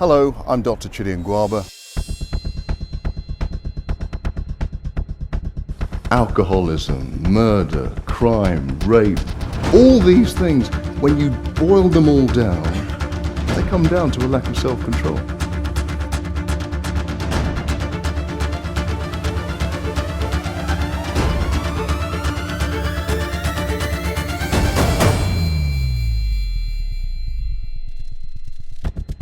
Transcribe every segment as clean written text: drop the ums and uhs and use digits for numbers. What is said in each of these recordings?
Hello, I'm Dr. Chidi Ngwaba. Alcoholism, murder, crime, rape, all these things, when you boil them all down, they come down to a lack of self-control.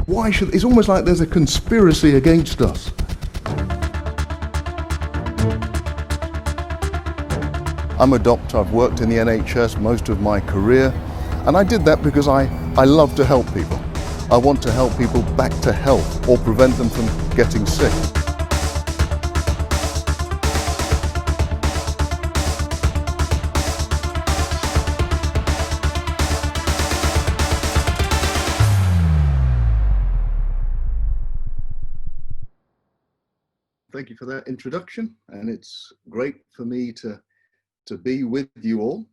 Why should, it's almost like there's a conspiracy against us. I'm a doctor, I've worked in the NHS most of my career, and I did that because I love to help people. I want to help people back to health or prevent them from getting sick. Thank you for that introduction, and it's great for me to be with you all.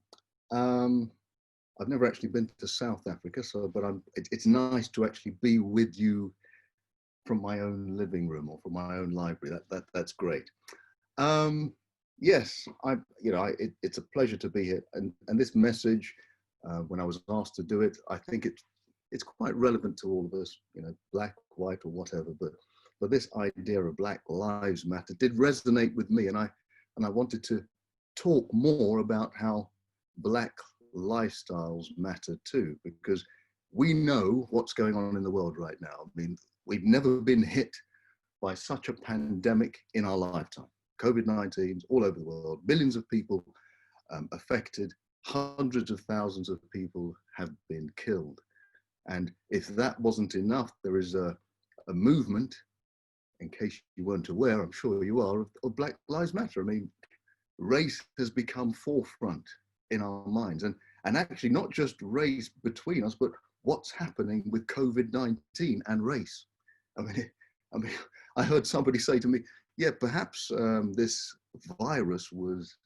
I've never actually been to South Africa, but it's nice to actually be with you from my own living room or from my own library. That's great. Yes, it's a pleasure to be here, and this message, when I was asked to do it, I think it's quite relevant to all of us, black, white, or whatever. But this idea of Black Lives Matter did resonate with me, and I wanted to talk more about how Black lifestyles matter too, because we know what's going on in the world right now. I mean, we've never been hit by such a pandemic in our lifetime. COVID-19 all over the world, millions of people affected, hundreds of thousands of people have been killed. And if that wasn't enough, there is a movement, in case you weren't aware, I'm sure you are, of Black Lives Matter. I mean, race has become forefront in our minds, and actually not just race between us, but what's happening with COVID-19 and race. I mean, I heard somebody say to me, yeah, perhaps this virus was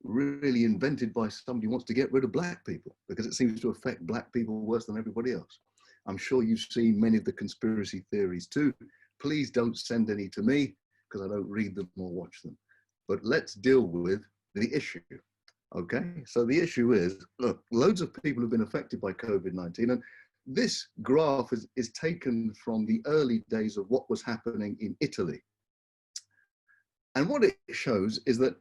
really invented by somebody who wants to get rid of black people, because it seems to affect black people worse than everybody else. I'm sure you've seen many of the conspiracy theories too. Please don't send any to me, because I don't read them or watch them. But let's deal with the issue. Okay, so the issue is, look, loads of people have been affected by COVID-19, and this graph is taken from the early days of what was happening in Italy. And what it shows is that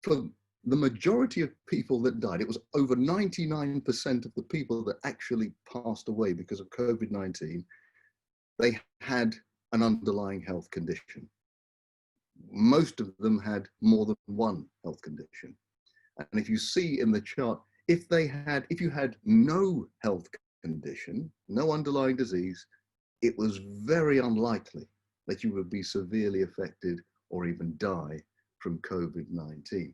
for the majority of people that died, it was over 99% of the people that actually passed away because of COVID-19, they had an underlying health condition. Most of them had more than one health condition. And if you see in the chart, if you had no health condition, no underlying disease, it was very unlikely that you would be severely affected or even die from COVID-19.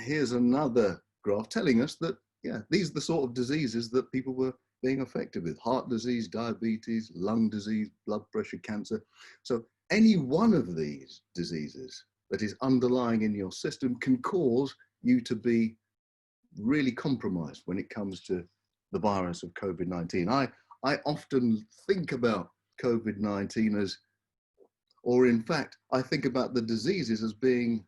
Here's another graph telling us that, yeah, these are the sort of diseases that people were being affected with: heart disease, diabetes, lung disease, blood pressure, cancer. So any one of these diseases that is underlying in your system can cause you to be really compromised when it comes to the virus of COVID-19. I often think about COVID-19 as, or in fact, I think about the diseases as being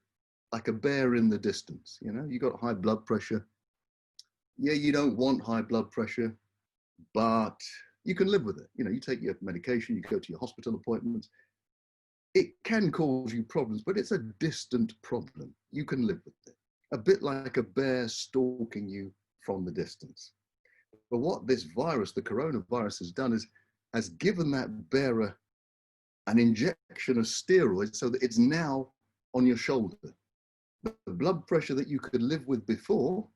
like a bear in the distance. You got high blood pressure. Yeah, you don't want high blood pressure, but you can live with it. You take your medication, you go to your hospital appointments. It can cause you problems, but it's a distant problem. You can live with it. A bit like a bear stalking you from the distance. But what this virus, the coronavirus, has done is has given that bearer an injection of steroids so that it's now on your shoulder. The blood pressure that you could live with before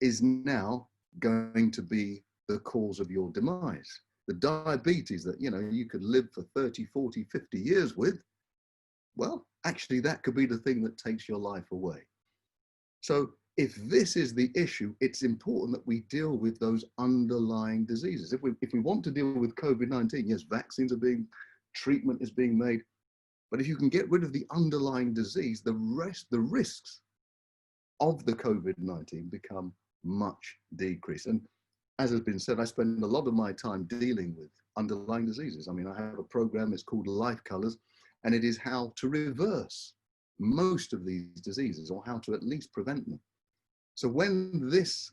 is now going to be the cause of your demise. The diabetes that you could live for 30, 40, 50 years with, well, actually that could be the thing that takes your life away. So if this is the issue, it's important that we deal with those underlying diseases. If we want to deal with COVID-19, yes, vaccines are treatment is being made, but if you can get rid of the underlying disease, the risks of the COVID-19 become much decreased. And as has been said, I spend a lot of my time dealing with underlying diseases. I mean, I have a program, it's called Life Colors, and it is how to reverse most of these diseases, or how to at least prevent them. So when this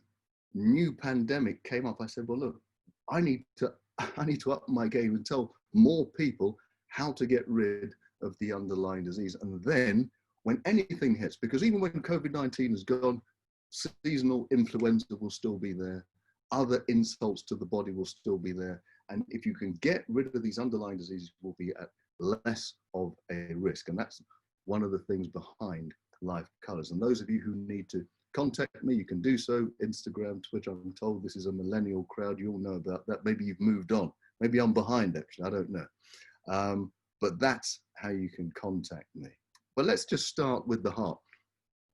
new pandemic came up, I said, well, look, I need to up my game and tell more people how to get rid of the underlying disease. And then when anything hits, because even when COVID-19 is gone, seasonal influenza will still be there. Other insults to the body will still be there. And if you can get rid of these underlying diseases, will be at less of a risk. And that's one of the things behind Life Colors. And those of you who need to contact me, you can do so. Instagram, Twitter. I'm told this is a millennial crowd. You all know about that. Maybe you've moved on. Maybe I'm behind, actually. I don't know. But that's how you can contact me. But let's just start with the heart.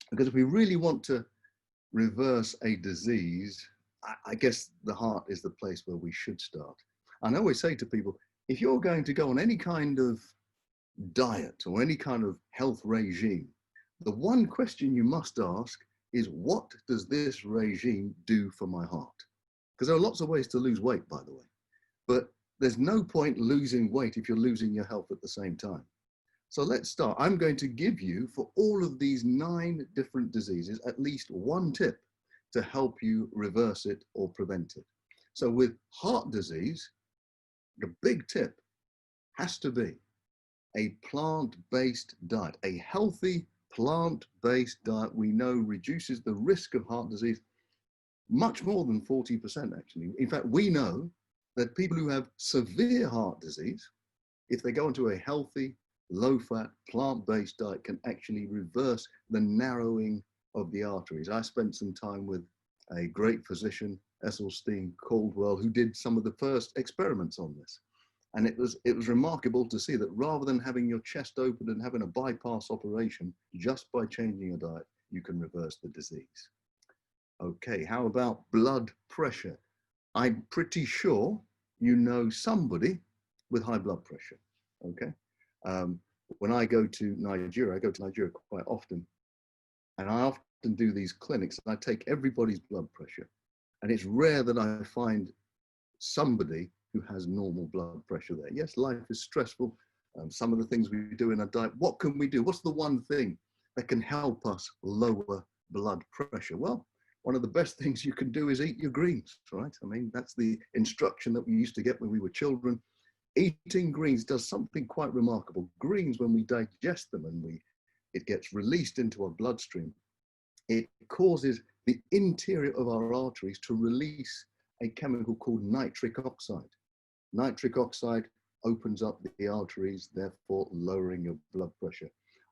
Because if we really want to reverse a disease, I guess the heart is the place where we should start. And I always say to people, if you're going to go on any kind of diet or any kind of health regime, the one question you must ask is, what does this regime do for my heart? Because there are lots of ways to lose weight, by the way, but there's no point losing weight if you're losing your health at the same time. So let's start. I'm going to give you, for all of these 9 different diseases, at least one tip to help you reverse it or prevent it. So with heart disease, the big tip has to be a plant-based diet. A healthy plant-based diet, we know, reduces the risk of heart disease much more than 40%, actually. In fact, we know that people who have severe heart disease, if they go into a healthy, low-fat, plant-based diet, can actually reverse the narrowing of the arteries. I spent some time with a great physician, Esselstyn Caldwell, who did some of the first experiments on this. And it was remarkable to see that rather than having your chest open and having a bypass operation, just by changing your diet, you can reverse the disease. Okay, how about blood pressure? I'm pretty sure you know somebody with high blood pressure, okay? When I go to Nigeria quite often, and I often do these clinics, and I take everybody's blood pressure. And it's rare that I find somebody who has normal blood pressure there. Yes, life is stressful. Some of the things we do in our diet, what can we do? What's the one thing that can help us lower blood pressure? Well, one of the best things you can do is eat your greens, right? I mean, that's the instruction that we used to get when we were children. Eating greens does something quite remarkable. Greens, when we digest them and it gets released into our bloodstream, it causes the interior of our arteries to release a chemical called nitric oxide. Nitric oxide opens up the arteries, therefore lowering your blood pressure.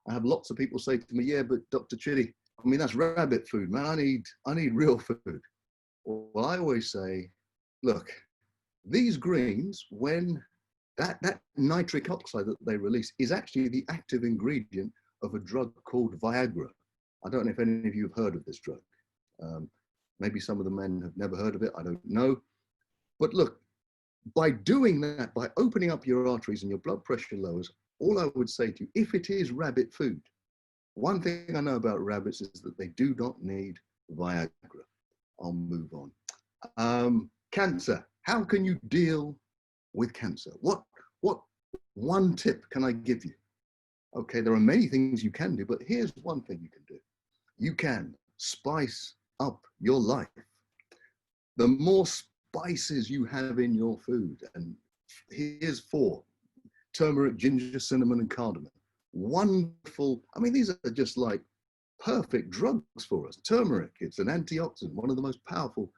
I have lots of people say to me, yeah, but Dr. Chidi, I mean, that's rabbit food, man. I need real food. Well, I always say, look, these greens, when that nitric oxide that they release is actually the active ingredient of a drug called Viagra. I don't know if any of you have heard of this drug. Maybe some of the men have never heard of it. I don't know. But look, by doing that, by opening up your arteries and your blood pressure lowers, all I would say to you, if it is rabbit food, one thing I know about rabbits is that they do not need Viagra. I'll move on. Cancer. How can you deal with cancer? What one tip can I give you? Okay, there are many things you can do, but here's one thing you can do. You can spice up your life. The more spices you have in your food, and here's 4: turmeric, ginger, cinnamon, and cardamom. Wonderful. I mean, these are just like perfect drugs for us. Turmeric, it's an antioxidant, one of the most powerful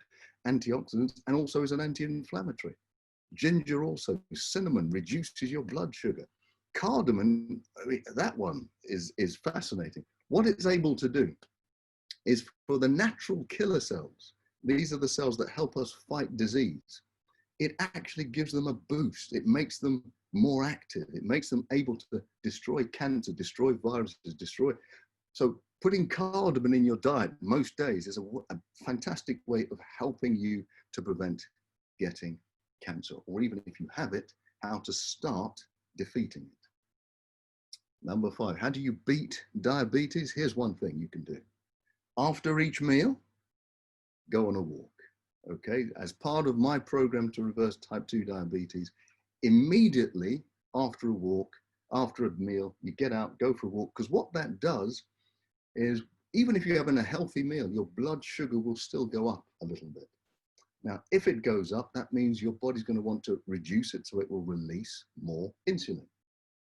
antioxidants, and also is an anti-inflammatory. Ginger also, cinnamon reduces your blood sugar. Cardamom, I mean, that one is fascinating. What it's able to do is for the natural killer cells, these are the cells that help us fight disease, it actually gives them a boost. It makes them more active. It makes them able to destroy cancer, destroy viruses, destroy. So putting cardamom in your diet most days is a fantastic way of helping you to prevent getting cancer, or even if you have it, how to start defeating it. Number 5, how do you beat diabetes? Here's one thing you can do. After each meal, go on a walk. Okay, as part of my program to reverse type 2 diabetes, immediately after a walk, after a meal, you get out, go for a walk, because what that does is, even if you're having a healthy meal, your blood sugar will still go up a little bit. Now, if it goes up, that means your body's going to want to reduce it, so it will release more insulin.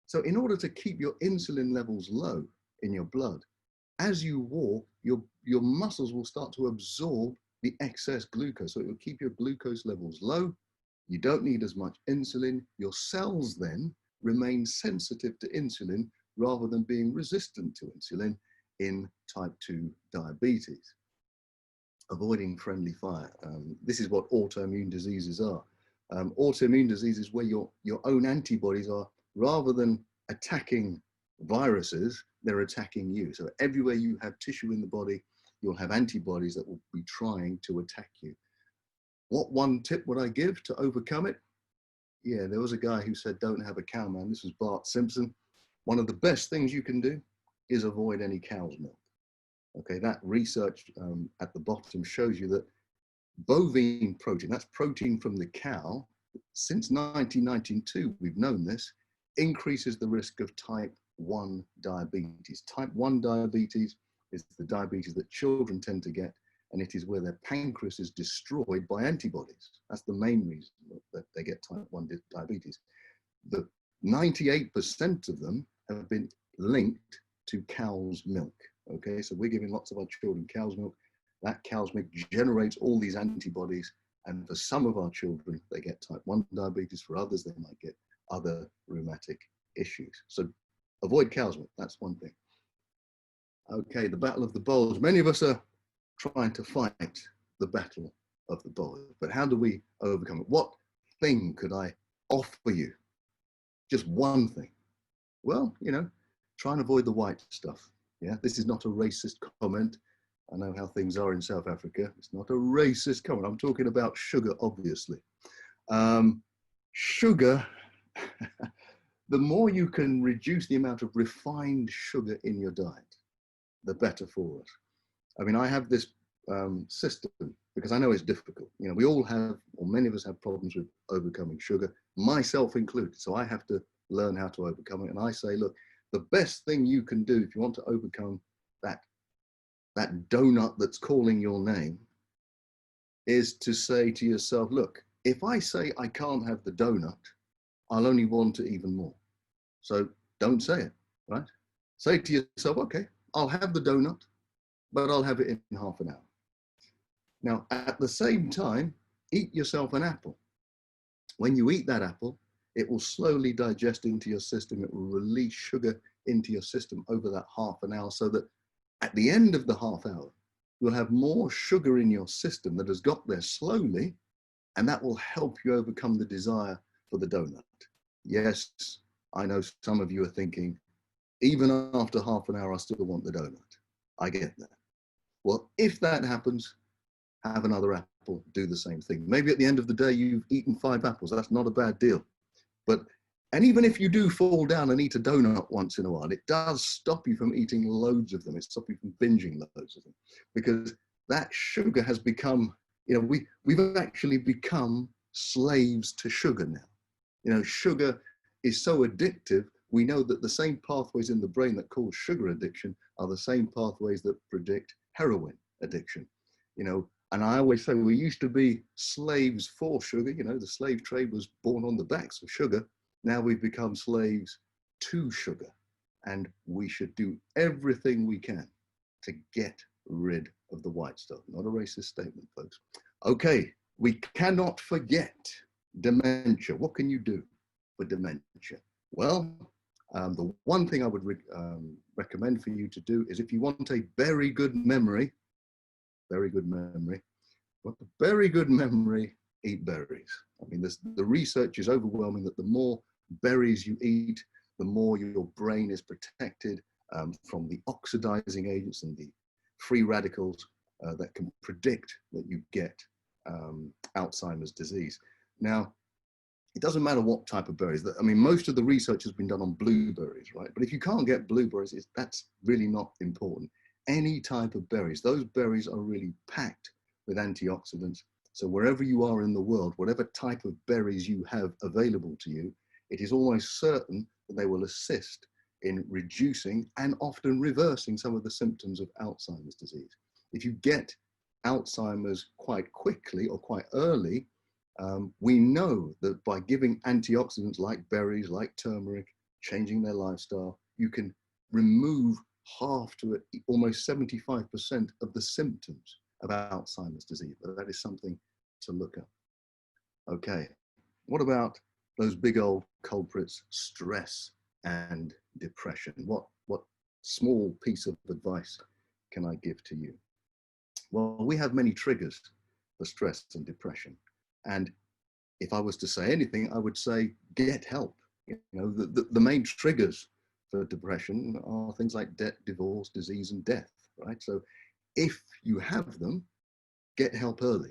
So in order to keep your insulin levels low in your blood, as you walk, your muscles will start to absorb the excess glucose. So it will keep your glucose levels low. You don't need as much insulin. Your cells then remain sensitive to insulin rather than being resistant to insulin in type 2 diabetes. Avoiding friendly fire. This is what autoimmune diseases are. Autoimmune diseases where your own antibodies are, rather than attacking viruses, they're attacking you. So everywhere you have tissue in the body, you'll have antibodies that will be trying to attack you. What one tip would I give to overcome it? Yeah, there was a guy who said, don't have a cow, man. This was Bart Simpson. One of the best things you can do is avoid any cow's milk. Okay, that research at the bottom shows you that bovine protein, that's protein from the cow, since 1992, we've known this, increases the risk of type 1 diabetes. Type 1 diabetes is the diabetes that children tend to get, and it is where their pancreas is destroyed by antibodies. That's the main reason that they get type 1 diabetes. The 98% of them have been linked to cow's milk. Okay, so we're giving lots of our children cow's milk. That cow's milk generates all these antibodies, and for some of our children, they get type 1 diabetes. For others, they might get other rheumatic issues. So avoid cow's milk, that's one thing. Okay, the battle of the bowls. Many of us are trying to fight the battle of the bowls, but how do we overcome it? What thing could I offer you? Just one thing. Well, try and avoid the white stuff. Yeah, this is not a racist comment. I know how things are in South Africa. It's not a racist comment. I'm talking about sugar, obviously. Sugar, the more you can reduce the amount of refined sugar in your diet, the better for us. I mean, I have this system because I know it's difficult. We all have, or many of us have problems with overcoming sugar, myself included. So I have to learn how to overcome it. And I say, look, the best thing you can do if you want to overcome that donut that's calling your name is to say to yourself, look, if I say I can't have the donut, I'll only want it even more. So don't say it, right? Say to yourself, okay, I'll have the donut, but I'll have it in half an hour. Now, at the same time, eat yourself an apple. When you eat that apple, it will slowly digest into your system. It will release sugar into your system over that half an hour, so that at the end of the half hour, you'll have more sugar in your system that has got there slowly, and that will help you overcome the desire for the donut. Yes, I know some of you are thinking, even after half an hour, I still want the donut. I get that. Well, if that happens, have another apple, do the same thing. Maybe at the end of the day, you've eaten 5 apples. That's not a bad deal. And even if you do fall down and eat a donut once in a while, it does stop you from eating loads of them. It stops you from binging loads of them, because that sugar has become, we've actually become slaves to sugar now. Sugar is so addictive. We know that the same pathways in the brain that cause sugar addiction are the same pathways that predict heroin addiction. And I always say we used to be slaves for sugar. The slave trade was born on the backs of sugar. Now we've become slaves to sugar, and we should do everything we can to get rid of the white stuff. Not a racist statement, folks. Okay, we cannot forget dementia. What can you do for dementia? Well, the one thing I would recommend for you to do is, if you want a very good memory, eat berries. I mean, the research is overwhelming that the more berries you eat, the more your brain is protected from the oxidizing agents and the free radicals that can predict that you get Alzheimer's disease. Now, it doesn't matter what type of berries. I mean, most of the research has been done on blueberries, right? But if you can't get blueberries, that's really not important. Any type of berries, those berries are really packed with antioxidants. So wherever you are in the world, whatever type of berries you have available to you, it is almost certain that they will assist in reducing and often reversing some of the symptoms of Alzheimer's disease. If you get Alzheimer's quite quickly or quite early, we know that by giving antioxidants like berries, like turmeric, changing their lifestyle, you can remove half to almost 75% of the symptoms of Alzheimer's disease. But that is something to look at. Okay, what about those big old culprits, stress and depression? What small piece of advice can I give to you? Well, we have many triggers for stress and depression. And if I was to say anything, I would say get help. You know, the main triggers for depression are things like debt, divorce, disease, and death, right? So if you have them, get help early.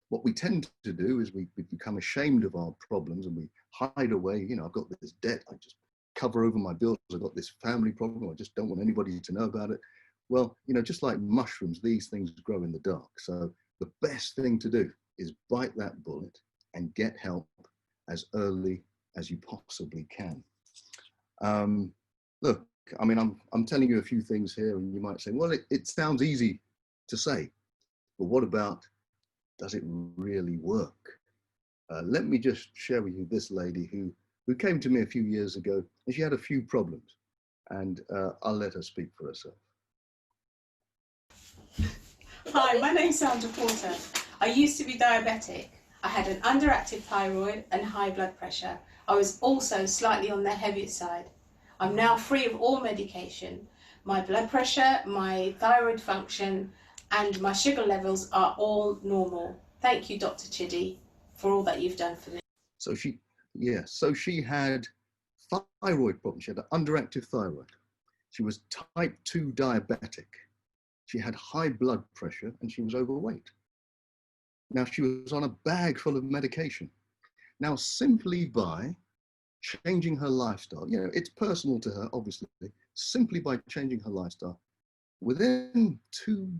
What we tend to do is we become ashamed of our problems and we hide away. You know, I've got this debt, I just cover over my bills. I've got this family problem, I just don't want anybody to know about it. Well, you know, just like mushrooms, these things grow in the dark. So the best thing to do is bite that bullet and get help as early as you possibly can. Look, I mean, I'm telling you a few things here and you might say, well, it sounds easy to say, but what about, does it really work? Let me just share with you this lady who came to me a few years ago and she had a few problems, and I'll let her speak for herself. Hi, my name's Sandra Porter. I used to be diabetic. I had an underactive thyroid and high blood pressure. I was also slightly on the heavier side. I'm now free of all medication. My blood pressure, my thyroid function, and my sugar levels are all normal. Thank you, Dr. Chidi, for all that you've done for me. So she had thyroid problems. She had an underactive thyroid. She was type 2 diabetic. She had high blood pressure and she was overweight. Now she was on a bag full of medication. Now simply by changing her lifestyle, you know, it's personal to her, obviously, simply by changing her lifestyle, within 2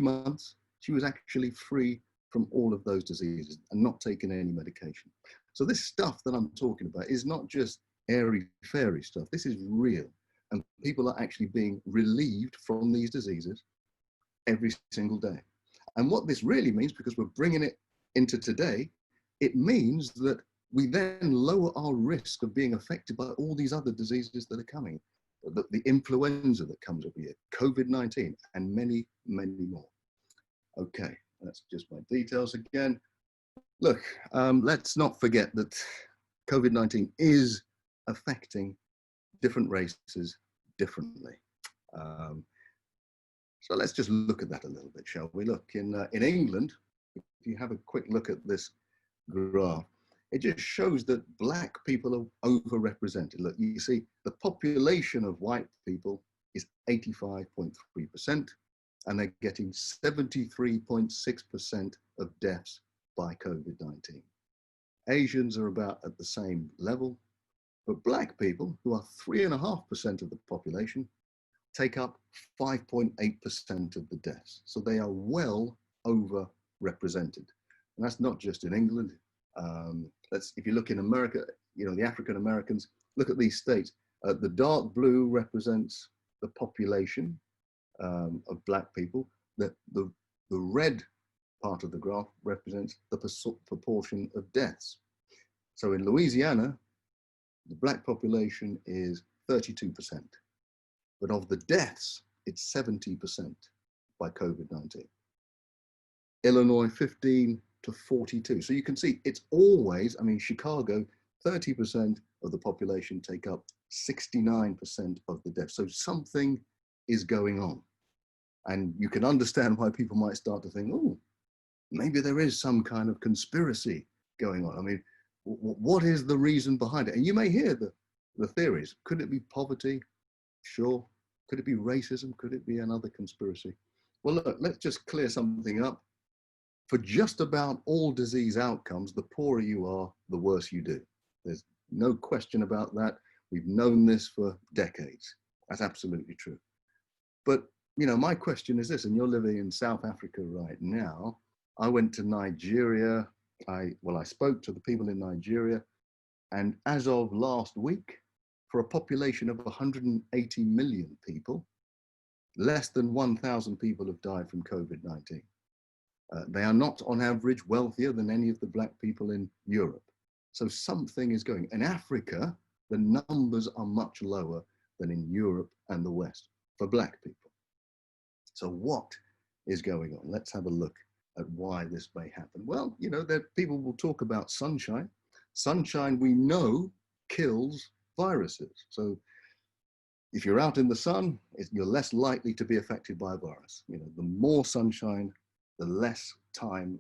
months, she was actually free from all of those diseases and not taking any medication. So this stuff that I'm talking about is not just airy-fairy stuff. This is real. And people are actually being relieved from these diseases every single day. And what this really means, because we're bringing it into today, it means that we then lower our risk of being affected by all these other diseases that are coming. The influenza that comes every year, COVID-19, and many, many more. Okay, that's just my details again. Look, let's not forget that COVID-19 is affecting different races differently. So let's just look at that a little bit, shall we? Look, in England, if you have a quick look at this graph, it just shows that black people are overrepresented. Look, you see the population of white people is 85.3%, and they're getting 73.6% of deaths by COVID-19. Asians are about at the same level, but black people, who are 3.5% of the population, take up 5.8% of the deaths. So they are well overrepresented. And that's not just in England. If you look in America, you know, the African Americans, look at these states. The dark blue represents the population of black people. The red part of the graph represents the proportion of deaths. So in Louisiana, the black population is 32%, but of the deaths, it's 70% by COVID-19. Illinois, 15 to 42. So you can see it's always, I mean, Chicago, 30% of the population take up 69% of the deaths. So something is going on. And you can understand why people might start to think, oh, maybe there is some kind of conspiracy going on. I mean, what is the reason behind it? And you may hear the theories. Could it be poverty? Sure. Could it be racism? Could it be another conspiracy? Well, look, let's just clear something up. For just about all disease outcomes, the poorer you are, the worse you do. There's no question about that. We've known this for decades. That's absolutely true. But, you know, my question is this, and you're living in South Africa right now, I went to Nigeria. I spoke to the people in Nigeria, and as of last week, for a population of 180 million people, less than 1,000 people have died from COVID-19. They are not on average wealthier than any of the black people in Europe. So something is going. In Africa, the numbers are much lower than in Europe and the West for black people. So what is going on? Let's have a look at why this may happen. Well, you know, that people will talk about sunshine. Sunshine, we know, kills viruses. So if you're out in the sun, you're less likely to be affected by a virus. You know, the more sunshine, the less time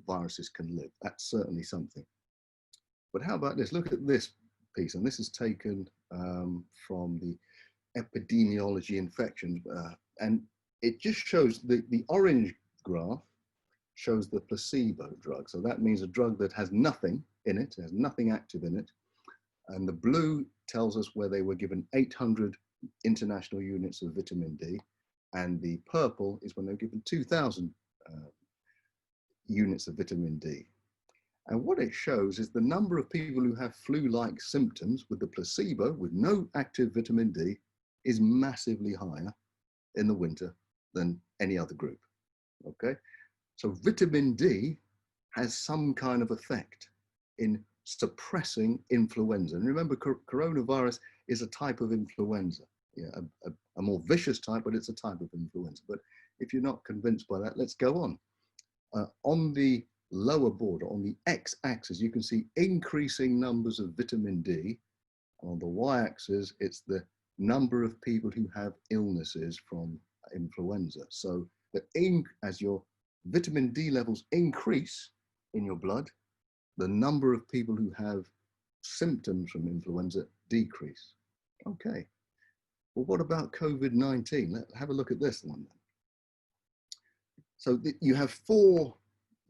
viruses can live. That's certainly something. But how about this? Look at this piece, and this is taken from the epidemiology infections, and it just shows the orange graph shows the placebo drug. So that means a drug that has nothing in it, has nothing active in it. And the blue tells us where they were given 800 international units of vitamin D. And the purple is when they were given 2,000 units of vitamin D. And what it shows is the number of people who have flu-like symptoms with the placebo, with no active vitamin D, is massively higher in the winter than any other group, okay? So vitamin D has some kind of effect in suppressing influenza. And remember, coronavirus is a type of influenza, yeah, a more vicious type, but it's a type of influenza. But if you're not convinced by that, let's go on. On the lower border, on the x-axis, you can see increasing numbers of vitamin D. On the y-axis, it's the number of people who have illnesses from influenza. So that as your vitamin D levels increase in your blood, the number of people who have symptoms from influenza decrease. Okay, well, what about COVID-19? Let's have a look at this one then. So you have four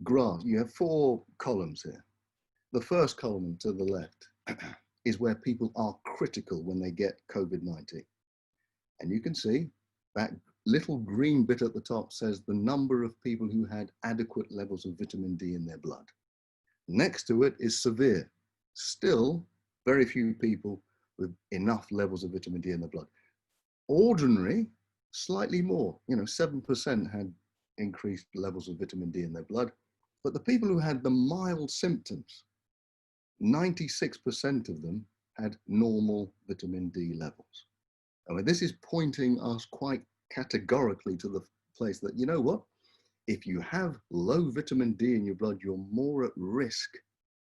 graphs, you have four columns here. The first column to the left is where people are critical when they get COVID-19. And you can see that little green bit at the top says the number of people who had adequate levels of vitamin D in their blood. Next to it is severe. Still, very few people with enough levels of vitamin D in their blood. Ordinary, slightly more, 7% had increased levels of vitamin D in their blood. But the people who had the mild symptoms, 96% of them had normal vitamin D levels. I mean, this is pointing us quite categorically to the place that, you know what, if you have low vitamin D in your blood, you're more at risk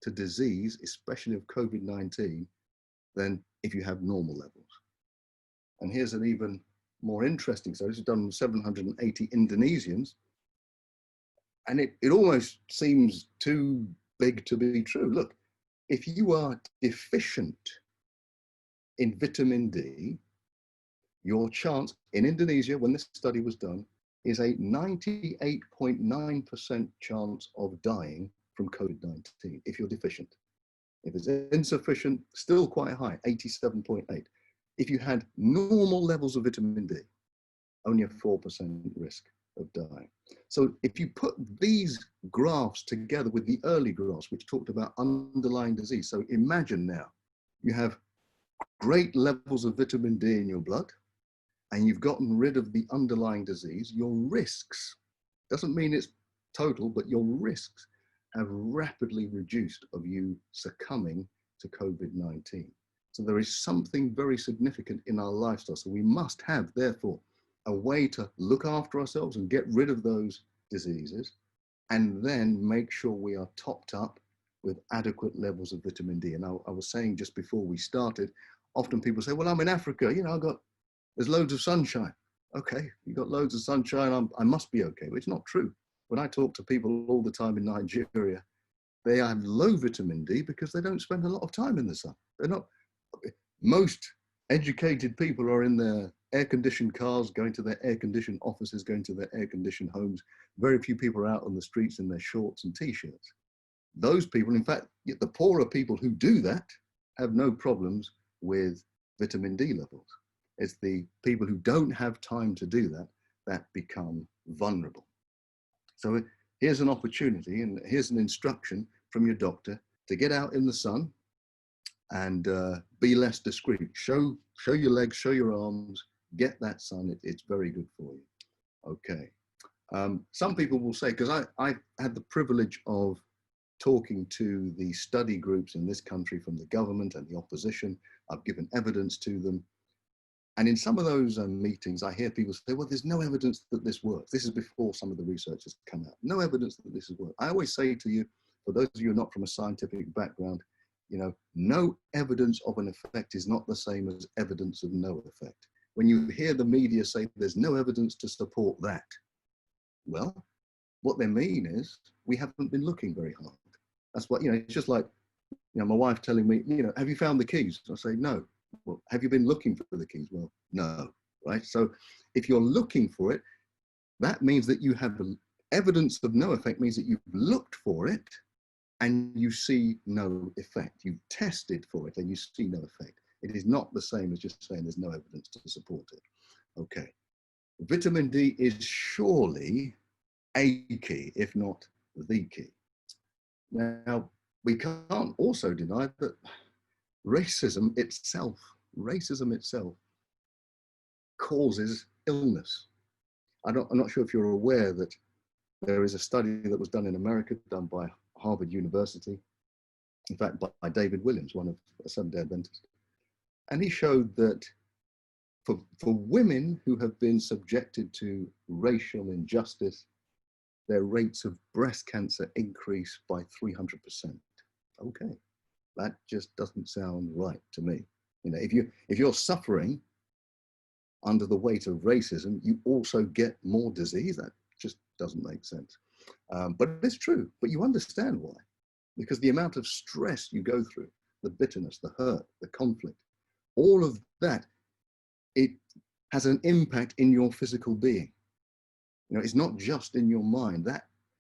to disease, especially of COVID-19, than if you have normal levels. And here's an even more interesting study. This is done on 780 Indonesians. And it almost seems too big to be true. Look, if you are deficient in vitamin D, your chance in Indonesia, when this study was done, is a 98.9% chance of dying from COVID-19 if you're deficient. If it's insufficient, still quite high, 87.8. If you had normal levels of vitamin D, only a 4% risk of dying. So if you put these graphs together with the early graphs, which talked about underlying disease, so imagine now you have great levels of vitamin D in your blood, and you've gotten rid of the underlying disease, your risks, doesn't mean it's total, but your risks have rapidly reduced of you succumbing to COVID-19. So there is something very significant in our lifestyle. So we must have, therefore, a way to look after ourselves and get rid of those diseases, and then make sure we are topped up with adequate levels of vitamin D. And I was saying just before we started, often people say, well, I'm in Africa, there's loads of sunshine. Okay, you got loads of sunshine, I must be okay. But it's not true. When I talk to people all the time in Nigeria, they have low vitamin D because they don't spend a lot of time in the sun. Most educated people are in their air-conditioned cars, going to their air-conditioned offices, going to their air-conditioned homes. Very few people are out on the streets in their shorts and t-shirts. Those people, in fact, the poorer people who do that have no problems with vitamin D levels. It's the people who don't have time to do that that become vulnerable. So here's an opportunity and here's an instruction from your doctor to get out in the sun and be less discreet. Show your legs, show your arms, get that sun. It's very good for you. Okay. Some people will say, because I had the privilege of talking to the study groups in this country from the government and the opposition. I've given evidence to them. And in some of those meetings, I hear people say, well, there's no evidence that this works. This is before some of the research has come out. No evidence that this has worked. I always say to you, for those of you who are not from a scientific background, you know, no evidence of an effect is not the same as evidence of no effect. When you hear the media say there's no evidence to support that, well, what they mean is we haven't been looking very hard. That's what, you know, it's just like, you know, my wife telling me, you know, have you found the keys? I say, no. Well, have you been looking for the keys? Well, no, right? So if you're looking for it, that means that you have evidence of no effect, means that you've looked for it and you see no effect. You've tested for it and you see no effect. It is not the same as just saying there's no evidence to support it. Okay. Vitamin D is surely a key, if not the key. Now, we can't also deny that racism itself causes illness. I'm not sure if you're aware that there is a study that was done in America, done by Harvard University, in fact, by David Williams, one of Seventh-day Adventists. And he showed that for women who have been subjected to racial injustice, their rates of breast cancer increase by 300%. Okay, that just doesn't sound right to me. You know, if you're suffering under the weight of racism, you also get more disease. That just doesn't make sense. But it's true, but you understand why. Because the amount of stress you go through, the bitterness, the hurt, the conflict, all of that, it has an impact in your physical being. You know, it's not just in your mind.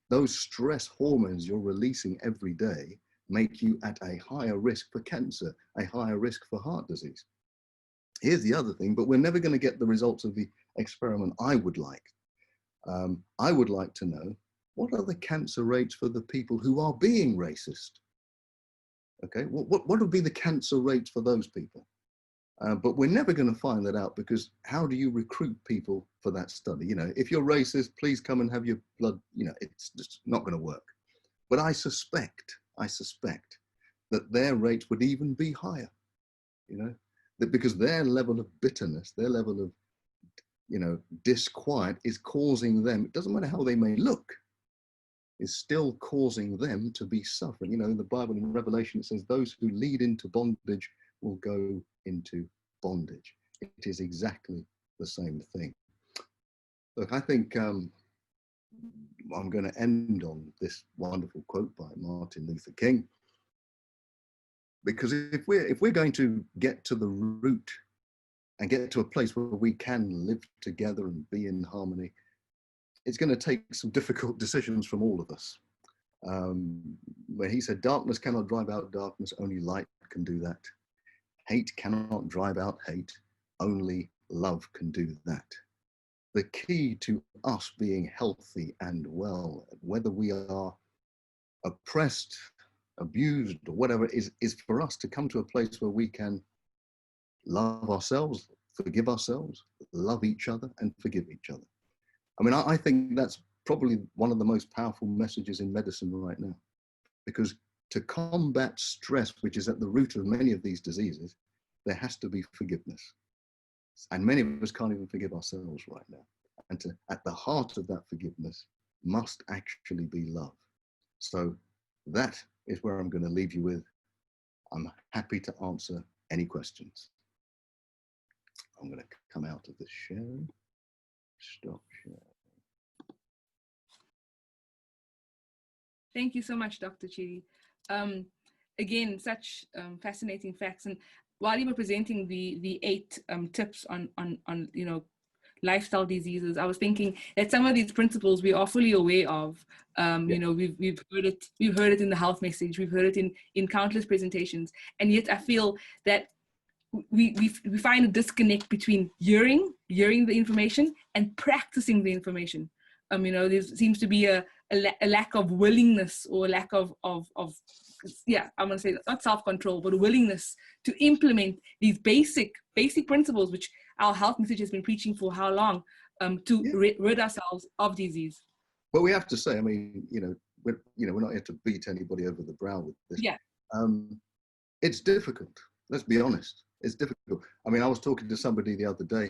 Those stress hormones you're releasing every day make you at a higher risk for cancer, a higher risk for heart disease. Here's the other thing, but we're never going to get the results of the experiment I would like. I would like to know, what are the cancer rates for the people who are being racist? Okay, what would be the cancer rates for those people? But we're never going to find that out, because how do you recruit people for that study? You know, if you're racist, please come and have your blood, you know, it's just not going to work. But I suspect that their rates would even be higher, you know, that because their level of bitterness, their level of, you know, disquiet is causing them, it doesn't matter how they may look, is still causing them to be suffering. You know, in the Bible, in Revelation, it says those who lead into bondage will go into bondage. It is exactly the same thing. Look, I think I'm going to end on this wonderful quote by Martin Luther King, because if we're going to get to the root and get to a place where we can live together and be in harmony, it's going to take some difficult decisions from all of us. When he said, darkness cannot drive out darkness, only light can do that. Hate cannot drive out hate, only love can do that. The key to us being healthy and well, whether we are oppressed, abused, or whatever, is for us to come to a place where we can love ourselves, forgive ourselves, love each other, and forgive each other. I mean, I think that's probably one of the most powerful messages in medicine right now, because to combat stress, which is at the root of many of these diseases, there has to be forgiveness. And many of us can't even forgive ourselves right now. And at the heart of that forgiveness must actually be love. So that is where I'm going to leave you with. I'm happy to answer any questions. I'm going to come out of this sharing. Stop sharing. Thank you so much, Dr. Chidi. Again, such fascinating facts. And while you were presenting the 8 tips on you know, lifestyle diseases, I was thinking that some of these principles we are fully aware of. You know, we've heard it in the health message, we've heard it in countless presentations, and yet I feel that we find a disconnect between hearing the information and practicing the information. You know, there seems to be a a lack of willingness or a lack of yeah, I'm going to say not self-control, but a willingness to implement these basic principles, which our health message has been preaching for how long, to rid ourselves of disease. Well, we have to say, I mean, we're not here to beat anybody over the brow with this. Yeah. It's difficult. Let's be honest. It's difficult. I mean, I was talking to somebody the other day,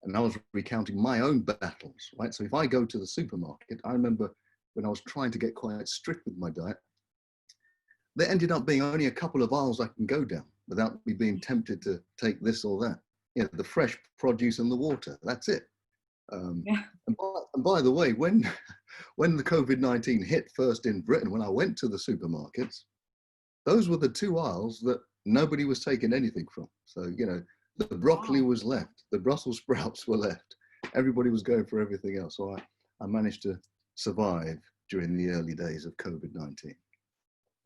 and I was recounting my own battles, right? So if I go to the supermarket, I remember when I was trying to get quite strict with my diet, there ended up being only a couple of aisles I can go down without me being tempted to take this or that. The fresh produce and the water, that's it. And by the way, when the COVID-19 hit first in Britain, when I went to the supermarkets, those were the two aisles that nobody was taking anything from. So, the broccoli was left, the Brussels sprouts were left. Everybody was going for everything else. So I managed to survive during the early days of COVID-19.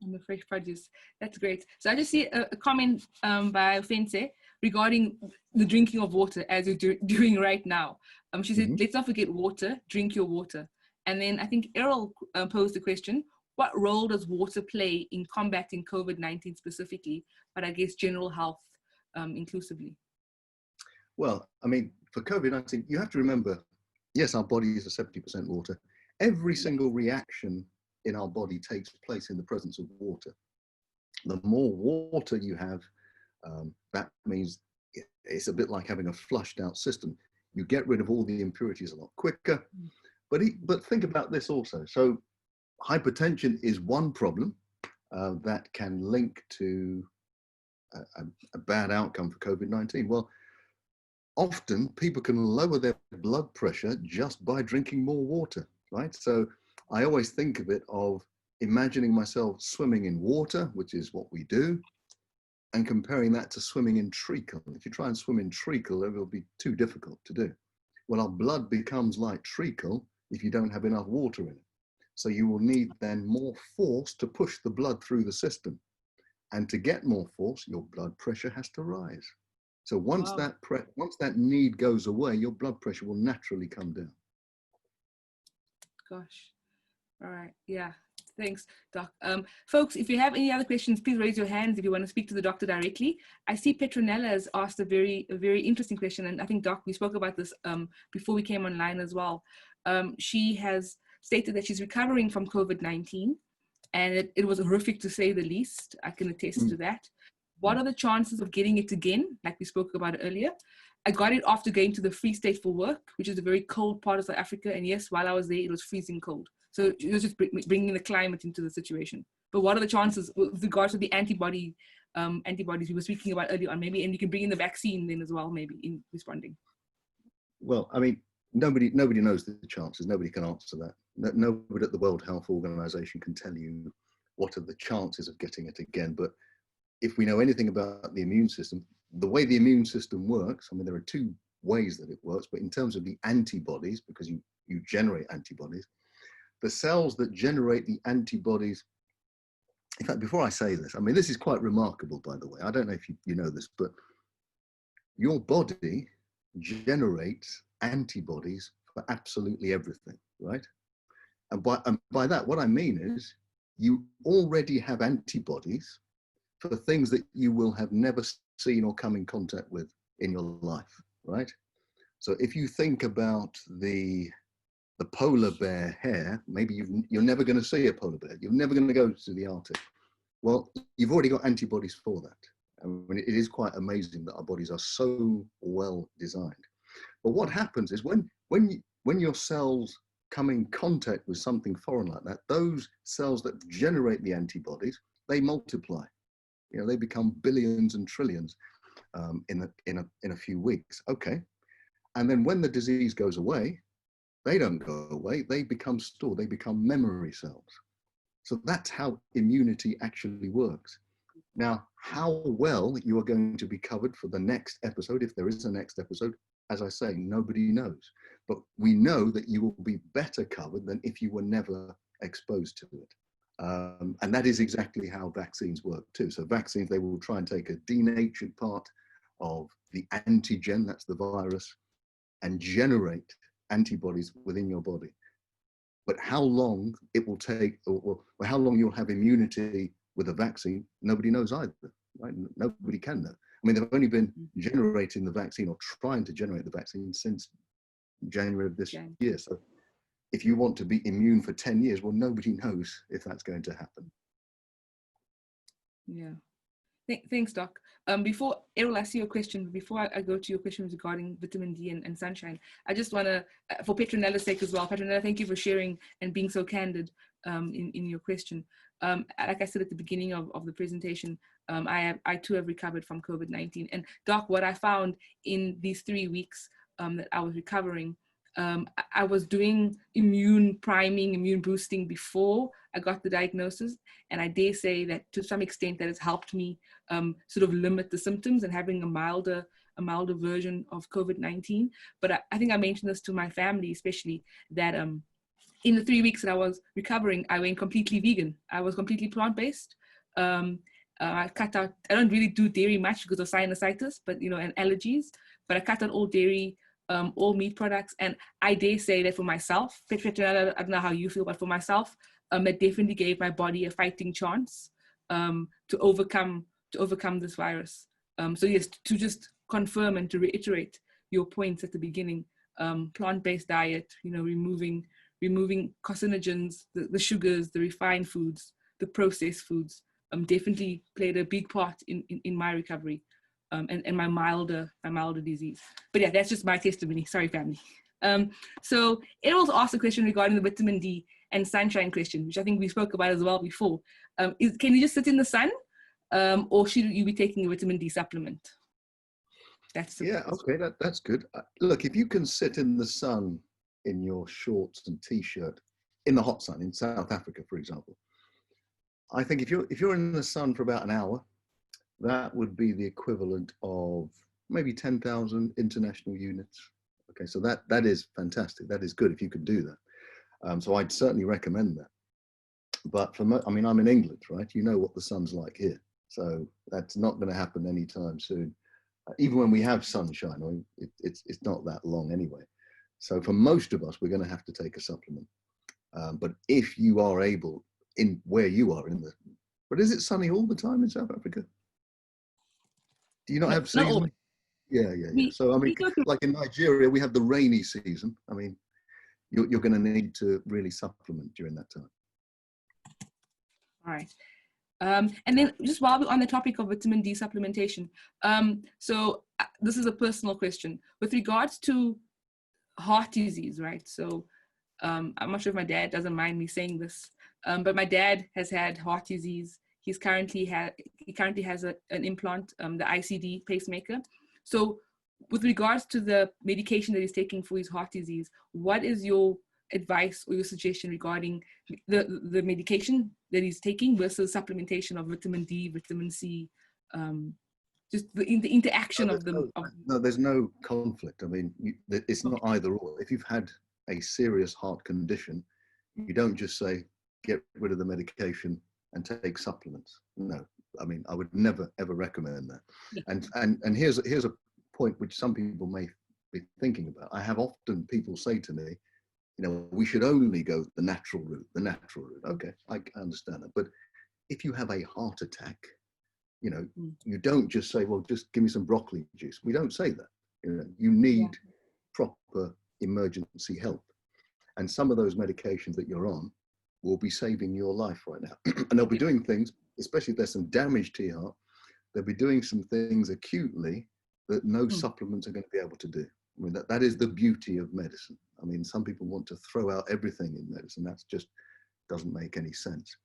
And the fresh produce. That's great. So I just see a comment by Fense regarding the drinking of water as you're doing right now. She said, let's not forget water, drink your water. And then I think Errol posed the question, what role does water play in combating COVID-19 specifically, but I guess general health inclusively? Well, I mean, for COVID-19, you have to remember, yes, our body is a 70% water. Every single reaction in our body takes place in the presence of water. The more water you have, that means it's a bit like having a flushed out system. You get rid of all the impurities a lot quicker. But think about this also. So hypertension is one problem that can link to a bad outcome for COVID-19. Well, often people can lower their blood pressure just by drinking more water, right? So I always think of it of imagining myself swimming in water, which is what we do, and comparing that to swimming in treacle. If you try and swim in treacle, it will be too difficult to do. Well, our blood becomes like treacle if you don't have enough water in it. So you will need then more force to push the blood through the system. And to get more force, your blood pressure has to rise. So once that need goes away, your blood pressure will naturally come down. Gosh. All right. Yeah. Thanks, Doc. Folks, if you have any other questions, please raise your hands if you want to speak to the doctor directly. I see Petronella has asked a very interesting question, and I think, Doc, we spoke about this before we came online as well. She has stated that she's recovering from COVID-19, and it was horrific to say the least. I can attest to that. What are the chances of getting it again, like we spoke about earlier? I got it after going to the Free State for work, which is a very cold part of South Africa. And yes, while I was there, it was freezing cold. So it was just bringing the climate into the situation. But what are the chances with regards to the antibodies we were speaking about earlier on? Maybe, and you can bring in the vaccine then as well, maybe in responding. Well, I mean, nobody knows the chances. Nobody can answer that. Nobody at the World Health Organization can tell you what are the chances of getting it again. But if we know anything about the immune system, the way the immune system works, I mean, there are two ways that it works, but in terms of the antibodies, because you generate antibodies, the cells that generate the antibodies, in fact, before I say this, I mean, this is quite remarkable, by the way. I don't know if you know this, but your body generates antibodies for absolutely everything, right? And by that, what I mean is you already have antibodies for things that you will have never seen or come in contact with in your life, right? So if you think about the polar bear hair, maybe you're never going to see a polar bear. You're never going to go to the Arctic. Well, you've already got antibodies for that. I mean, it is quite amazing that our bodies are so well designed. But what happens is when your cells come in contact with something foreign like that, those cells that generate the antibodies, they multiply. They become billions and trillions in a few weeks. Okay, and then when the disease goes away, they don't go away. They become stored. They become memory cells. So that's how immunity actually works. Now, how well you are going to be covered for the next episode, if there is a next episode, as I say, nobody knows. But we know that you will be better covered than if you were never exposed to it. And that is exactly how vaccines work too. So vaccines, they will try and take a denatured part of the antigen, that's the virus, and generate antibodies within your body. But how long it will take, or how long you'll have immunity with a vaccine, nobody knows either, right? Nobody can know. I mean, they've only been generating the vaccine or trying to generate the vaccine since January of this year. So if you want to be immune for 10 years, well, nobody knows if that's going to happen. Yeah. Thanks, Doc. Before Errol, I see your question. Before I go to your questions regarding vitamin D and sunshine, I just want to, for Petronella's sake as well, Petronella, thank you for sharing and being so candid in your question. Like I said at the beginning of the presentation, I too have recovered from COVID-19. And Doc, what I found in these 3 weeks that I was recovering, I was doing immune priming, immune boosting before I got the diagnosis. And I dare say that to some extent that has helped me sort of limit the symptoms and having a milder version of COVID-19. But I think I mentioned this to my family, especially that in the 3 weeks that I was recovering, I went completely vegan. I was completely plant-based. I cut out, I don't really do dairy much because of sinusitis, but and allergies, but I cut out all dairy, all meat products. And I dare say that for myself, Petronella, I don't know how you feel, but for myself, it definitely gave my body a fighting chance to overcome this virus. So yes, to just confirm and to reiterate your points at the beginning, plant-based diet, removing carcinogens, the sugars, the refined foods, the processed foods, definitely played a big part in my recovery and my milder disease. But yeah, that's just my testimony. Sorry, family. So Errol's asked a question regarding the vitamin D and sunshine question, which I think we spoke about as well before. Can you just sit in the sun, or should you be taking a vitamin D supplement? Okay, that's good. Look, if you can sit in the sun in your shorts and t-shirt in the hot sun in South Africa, for example, I think if you're in the sun for about an hour, that would be the equivalent of maybe 10,000 international units. Okay, so that is fantastic. That is good if you could do that. So I'd certainly recommend that. But I'm in England, right? You know what the sun's like here. So that's not going to happen anytime soon. Even when we have sunshine, it's not that long anyway. So for most of us, we're going to have to take a supplement. But if you are able, in where you are but is it sunny all the time in South Africa? Do you not have season? Not always. Yeah. So like in Nigeria, we have the rainy season. I mean, you're going to need to really supplement during that time. All right. And then just while we're on the topic of vitamin D supplementation, so this is a personal question with regards to heart disease, right? So I'm not sure if my dad doesn't mind me saying this, but my dad has had heart disease. He currently has an implant, the ICD pacemaker. So with regards to the medication that he's taking for his heart disease, what is your advice or your suggestion regarding the medication that he's taking versus supplementation of vitamin D, vitamin C, just the interaction of them? No, there's no conflict. I mean, it's not either or. If you've had a serious heart condition, you don't just say, get rid of the medication and take supplements. No, I mean, I would never, ever recommend that. Yeah. And here's a point which some people may be thinking about. I have often people say to me, we should only go the natural route. Okay, I understand that. But if you have a heart attack, you don't just say, well, just give me some broccoli juice. We don't say that. You need proper emergency help. And some of those medications that you're on will be saving your life right now. And they'll be doing things, especially if there's some damage to your heart, they'll be doing some things acutely that no supplements are going to be able to do. I mean, that is the beauty of medicine. I mean, some people want to throw out everything in medicine. That's just doesn't make any sense.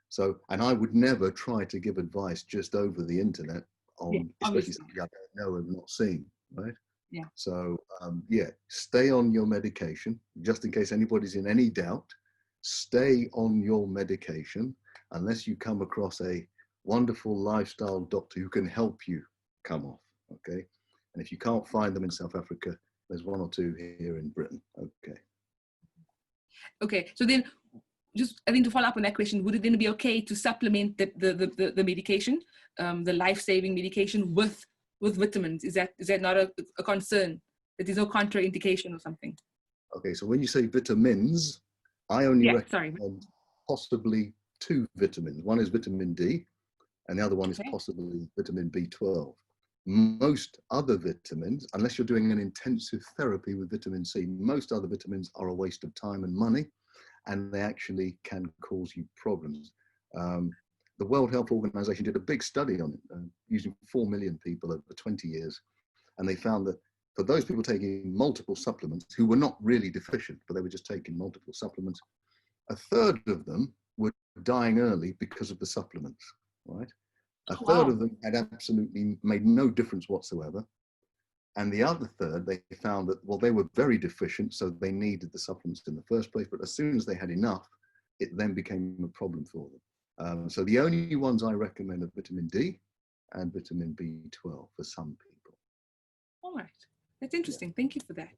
So, and I would never try to give advice just over the internet on, especially something I don't know and not seen, right? Yeah. So, stay on your medication. Just in case anybody's in any doubt, stay on your medication unless you come across a wonderful lifestyle doctor who can help you come off, okay? And if you can't find them in South Africa, there's one or two here in Britain, okay? Okay, so then, just I think to follow up on that question, would it then be okay to supplement the medication, the life-saving medication with vitamins? Is that not a concern, that there's no contraindication or something? Okay, so when you say vitamins, I only Yeah, sorry. recommend possibly two vitamins. One is vitamin D, and the other one is Okay. possibly vitamin B12. Most other vitamins, unless you're doing an intensive therapy with vitamin C, most other vitamins are a waste of time and money, and they actually can cause you problems. The World Health Organization did a big study on it, using 4 million people over 20 years, and they found that for those people taking multiple supplements who were not really deficient, but they were just taking multiple supplements, a third of them were dying early because of the supplements, right? A Oh, third wow. of them had absolutely made no difference whatsoever. And the other third, they found that, well, they were very deficient, so they needed the supplements in the first place. But as soon as they had enough, it then became a problem for them. So the only ones I recommend are vitamin D and vitamin B12 for some people. All right. That's interesting. Thank you for that.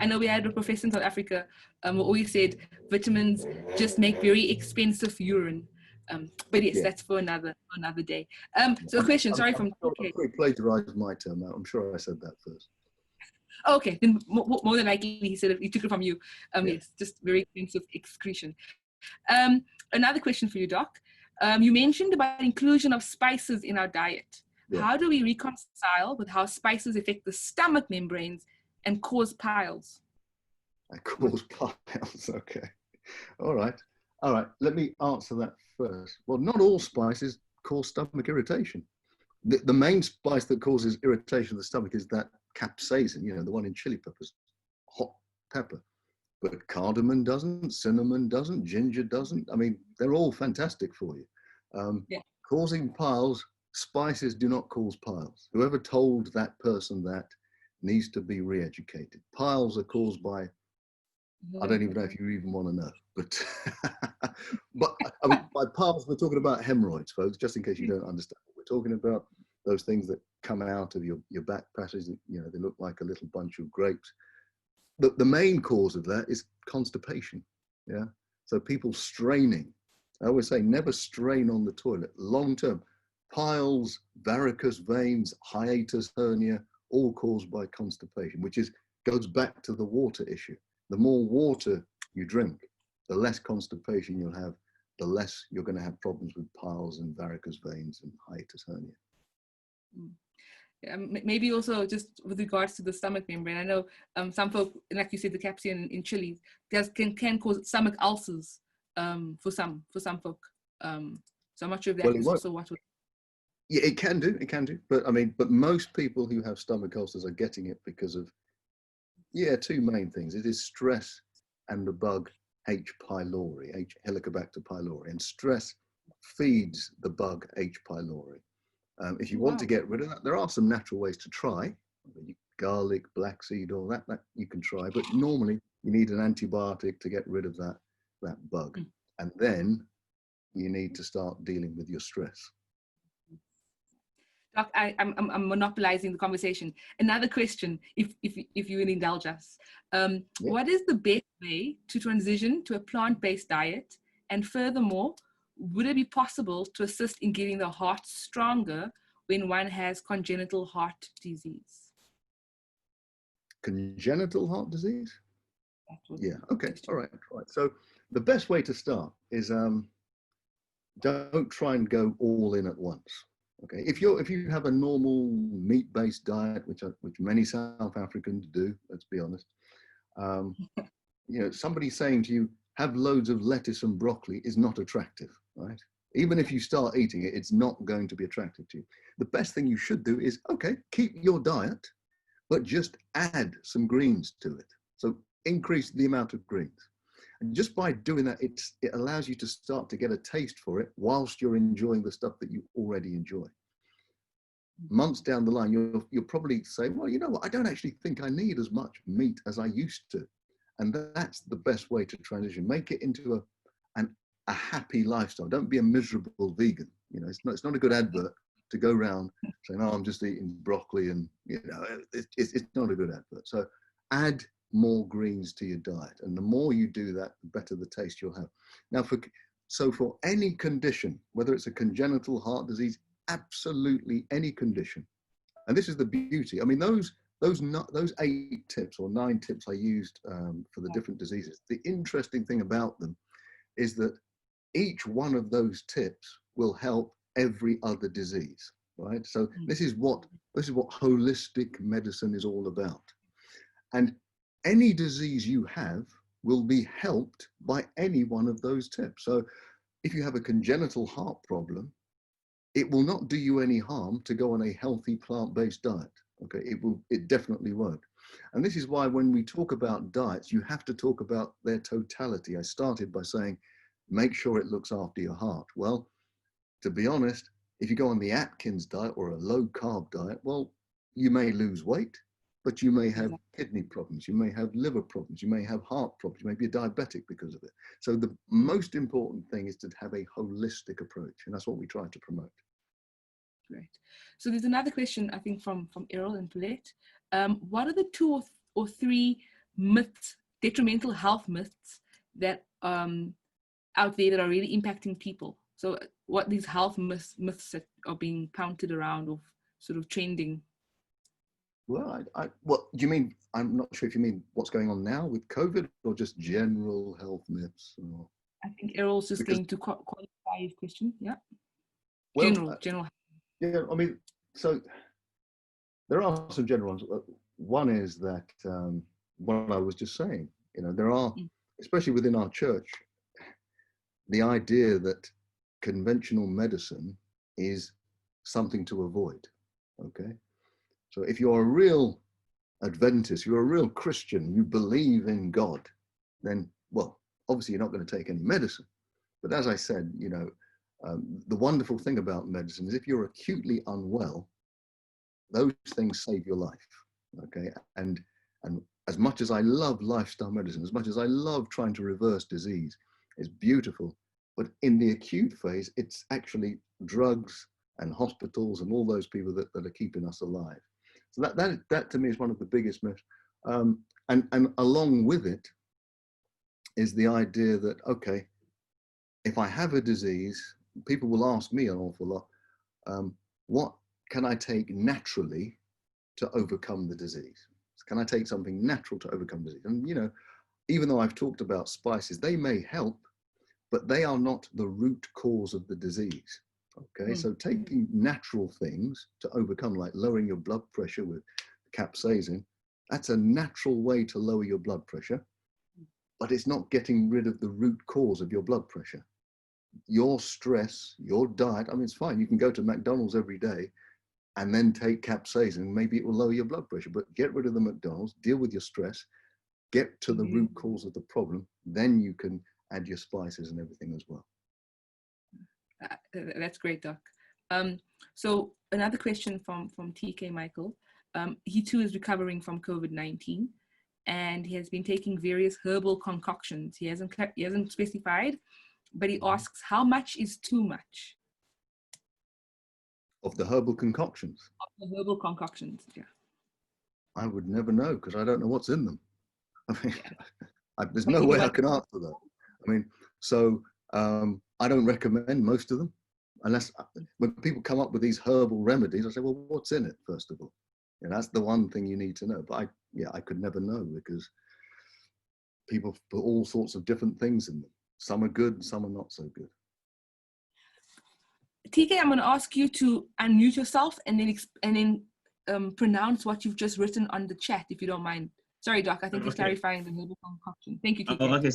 I know we had a professor in South Africa who always said vitamins just make very expensive urine. But yes, Yeah. that's for another day. So a question, sorry from I plagiarized my term out. I'm sure I said that first. Oh, okay, then more than likely he said he took it from you. Yeah. Yes, just very expensive excretion. Another question for you, Doc. You mentioned about inclusion of spices in our diet. Yeah. How do we reconcile with how spices affect the stomach membranes and cause piles? I cause piles. Okay. All right. All right. Let me answer that first. Well, not all spices cause stomach irritation. The main spice that causes irritation of the stomach is that capsaicin, you know, the one in chili peppers, hot pepper. But cardamom doesn't, cinnamon doesn't, ginger doesn't. I mean, they're all fantastic for you. Yeah. Causing piles, spices do not cause piles. Whoever told that person that needs to be re-educated. Piles are caused by, I don't even know if you even want to know, but but I mean, by piles, we're talking about hemorrhoids, folks, just in case you don't understand what we're talking about. Those things that come out of your back passage, you know, they look like a little bunch of grapes. The main cause of that is constipation. Yeah. So people straining. I always say never strain on the toilet. Long term, piles, varicose veins, hiatus hernia, all caused by constipation, which goes back to the water issue. The more water you drink, the less constipation you'll have, the less you're going to have problems with piles and varicose veins and hiatus hernia. Maybe also just with regards to the stomach membrane, I know some folk, like you said, the capsaicin in chilies can cause stomach ulcers for some folk. So I'm not sure if that is also what would. Yeah, it can do. But I mean, but most people who have stomach ulcers are getting it because of, two main things. It is stress and the bug H. pylori, H. Helicobacter pylori, and stress feeds the bug H. pylori. If you want to get rid of that, there are some natural ways to try. Garlic, black seed, all that you can try. But normally you need an antibiotic to get rid of that bug. And then you need to start dealing with your stress. Doc, I'm monopolizing the conversation. Another question, if you will indulge us. What is the best way to transition to a plant-based diet? And furthermore, would it be possible to assist in getting the heart stronger when one has congenital heart disease? Congenital heart disease? Yeah, okay, all right. So the best way to start is don't try and go all in at once. Okay, if you have a normal meat-based diet, which many South Africans do, let's be honest, somebody saying to you, have loads of lettuce and broccoli is not attractive, right? Even if you start eating it, it's not going to be attractive to you. The best thing you should do is, okay, keep your diet, but just add some greens to it. So increase the amount of greens. And just by doing that, it allows you to start to get a taste for it whilst you're enjoying the stuff that you already enjoy. Months down the line, you'll probably say, well, you know what, I don't actually think I need as much meat as I used to. And that's the best way to transition. Make it into a happy lifestyle. Don't be a miserable vegan. You know, it's not a good advert to go around saying, oh, I'm just eating broccoli, and it's not a good advert. So add more greens to your diet, and the more you do that, the better the taste you'll have. Now, for any condition, whether it's a congenital heart disease, absolutely any condition, and this is the beauty. I mean, those those 8 tips or 9 tips I used for the different diseases. The interesting thing about them is that each one of those tips will help every other disease, right? So this is what holistic medicine is all about. And any disease you have will be helped by any one of those tips. So if you have a congenital heart problem, it will not do you any harm to go on a healthy plant-based diet. Okay, it definitely won't. And this is why when we talk about diets, you have to talk about their totality. I started by saying, make sure it looks after your heart. Well, to be honest, if you go on the Atkins diet or a low carb diet, well, you may lose weight, but you may have kidney problems, you may have liver problems, you may have heart problems, you may be a diabetic because of it. So the most important thing is to have a holistic approach, and that's what we try to promote. Great. So there's another question, I think, from Errol and Paulette. What are the 2 or 3 myths, detrimental health myths that out there that are really impacting people? So what these health myths that are being counted around or sort of trending? Well, what do you mean? I'm not sure if you mean what's going on now with COVID or just general health myths. Or... I think Errol's just going to qualify his question. Yeah. Well, general. Yeah, I mean, so there are some general ones. One is that what I was just saying, there are, especially within our church, the idea that conventional medicine is something to avoid, okay? So if you're a real Adventist, you're a real Christian, you believe in God, then, well, obviously you're not going to take any medicine. But as I said, the wonderful thing about medicine is if you're acutely unwell, those things save your life, okay? And as much as I love lifestyle medicine, as much as I love trying to reverse disease, it's beautiful. But in the acute phase, it's actually drugs and hospitals and all those people that are keeping us alive. So that to me is one of the biggest myths. And along with it is the idea that, okay, if I have a disease, people will ask me an awful lot, what can I take naturally to overcome the disease? Can I take something natural to overcome disease? And, even though I've talked about spices, they may help, but they are not the root cause of the disease. Okay, so taking natural things to overcome, like lowering your blood pressure with capsaicin, that's a natural way to lower your blood pressure, but it's not getting rid of the root cause of your blood pressure. Your stress, your diet, I mean, it's fine. You can go to McDonald's every day and then take capsaicin, maybe it will lower your blood pressure, but get rid of the McDonald's, deal with your stress, get to the root cause of the problem, then you can add your spices and everything as well. That's great, Doc. So another question from TK Michael. He too is recovering from COVID-19 and he has been taking various herbal concoctions. He hasn't specified, but he asks, how much is too much? Of the herbal concoctions? Of the herbal concoctions, yeah. I would never know because I don't know what's in them. I mean, there's no way I can answer that. I mean, so I don't recommend most of them unless when people come up with these herbal remedies, I say, well, what's in it, first of all? And that's the one thing you need to know. But I could never know because people put all sorts of different things in them. Some are good, some are not so good. TK, I'm going to ask you to unmute yourself and then pronounce what you've just written on the chat, if you don't mind. Sorry, Doc, I think he's clarifying the herbal concoction. Thank you, TK. Oh, okay,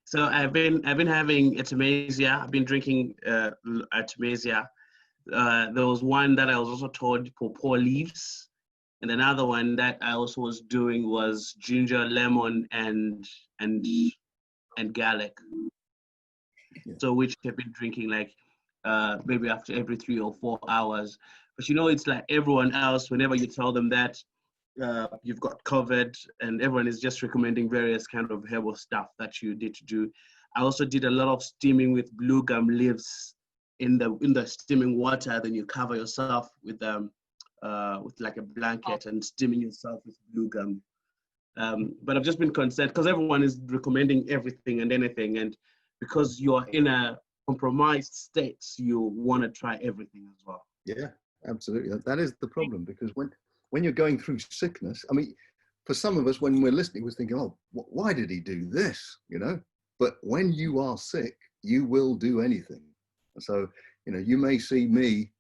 so I've been having artemisia. I've been drinking artemisia. There was one that I was also told paw leaves, and another one that I also was doing was ginger, lemon, and garlic. Yeah. So which I've been drinking like maybe after every 3 or 4 hours. But it's like everyone else. Whenever you tell them that you've got COVID, and everyone is just recommending various kind of herbal stuff that you need to do. I also did a lot of steaming with blue gum leaves in the steaming water. Then you cover yourself with like a blanket and steaming yourself with blue gum. But I've just been concerned because everyone is recommending everything and anything, and because you're in a compromised state, you want to try everything as well. Yeah, absolutely. That is the problem, because when when you're going through sickness, I mean, for some of us, when we're listening, we're thinking, oh, why did he do this? You know, but when you are sick, you will do anything. So, you know, you may see me